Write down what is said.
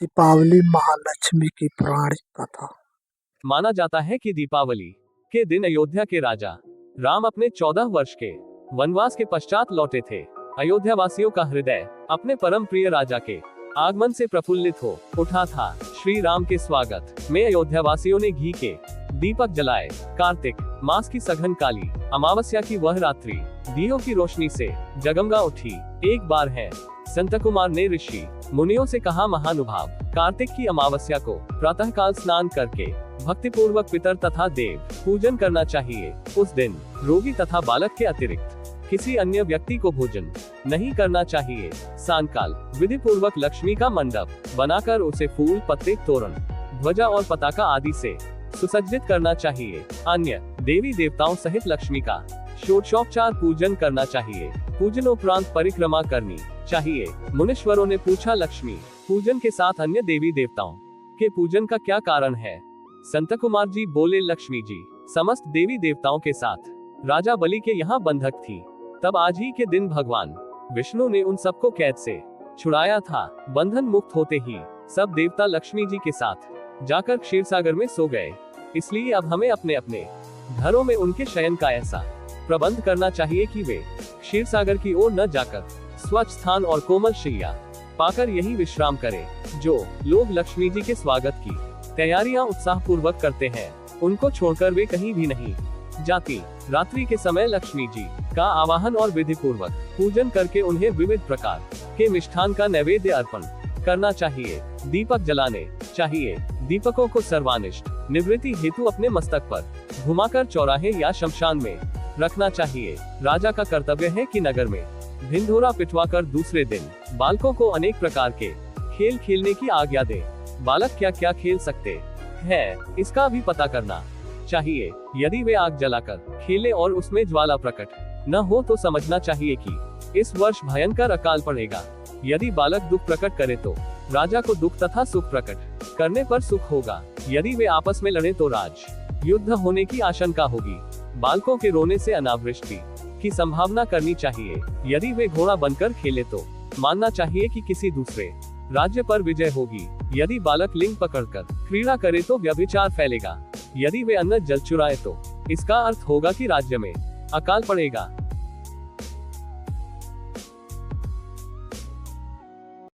दीपावली महालक्ष्मी की पौराणिक कथा। माना जाता है कि दीपावली के दिन अयोध्या के राजा राम अपने 14 वर्ष के वनवास के पश्चात लौटे थे। अयोध्या वासियों का हृदय अपने परम प्रिय राजा के आगमन से प्रफुल्लित हो उठा था। श्री राम के स्वागत में अयोध्या वासियों ने घी के दीपक जलाए। कार्तिक मास की सघन काली अमावस्या की वह रात्रि दियों की रोशनी से जगमगा उठी। एक बार है संत कुमार ने ऋषि मुनियों से कहा, महानुभाव, कार्तिक की अमावस्या को प्रातःकाल स्नान करके भक्तिपूर्वक पितर तथा देव पूजन करना चाहिए। उस दिन रोगी तथा बालक के अतिरिक्त किसी अन्य व्यक्ति को भोजन नहीं करना चाहिए। सायंकाल विधि पूर्वक लक्ष्मी का मंडप बनाकर उसे फूल, पत्ते, तोरण, ध्वजा और पताका आदि से सुसज्जित करना चाहिए। अन्य देवी देवताओं सहित लक्ष्मी का षोडशोपचार पूजन करना चाहिए। पूजनोपरांत परिक्रमा करनी चाहिए। मुनीश्वरों ने पूछा, लक्ष्मी पूजन के साथ अन्य देवी देवताओं के पूजन का क्या कारण है? संत कुमार जी बोले, लक्ष्मी जी समस्त देवी देवताओं के साथ राजा बलि के यहाँ बंधक थी। तब आज ही के दिन भगवान विष्णु ने उन सबको कैद से छुड़ाया था। बंधन मुक्त होते ही सब देवता लक्ष्मी जी के साथ जाकर क्षीरसागर में सो गए। इसलिए अब हमें अपने अपने घरों में उनके शयन का ऐसा प्रबंध करना चाहिए कि वे क्षीरसागर की ओर न जाकर स्वच्छ स्थान और कोमल शैया पाकर यही विश्राम करें। जो लोग लक्ष्मी जी के स्वागत की तैयारियां उत्साह पूर्वक करते हैं, उनको छोड़कर वे कहीं भी नहीं जाती। रात्रि के समय लक्ष्मी जी का आवाहन और विधि पूर्वक पूजन करके उन्हें विविध प्रकार के मिष्ठान का नैवेद्य अर्पण करना चाहिए। दीपक जलाने चाहिए। दीपकों को सर्वानिष्ट निवृत्ति हेतु अपने मस्तक पर घुमाकर चौराहे या शमशान में रखना चाहिए। राजा का कर्तव्य है कि नगर में ढिंढोरा पिटवाकर दूसरे दिन बालकों को अनेक प्रकार के खेल खेलने की आज्ञा दे। बालक क्या क्या खेल सकते हैं, इसका भी पता करना चाहिए। यदि वे आग जलाकर खेले और उसमें ज्वाला प्रकट न हो तो समझना चाहिए कि इस वर्ष भयंकर अकाल पड़ेगा। यदि बालक दुख प्रकट करे तो राजा को दुख तथा सुख प्रकट करने पर सुख होगा। यदि वे आपस में लड़े तो राज युद्ध होने की आशंका होगी। बालकों के रोने से अनावृष्टि की संभावना करनी चाहिए। यदि वे घोड़ा बनकर खेले तो मानना चाहिए कि किसी दूसरे राज्य पर विजय होगी। यदि बालक लिंग पकड़कर क्रीड़ा करे तो व्यभिचार फैलेगा। यदि वे अन्न जल चुराए तो इसका अर्थ होगा कि राज्य में अकाल पड़ेगा।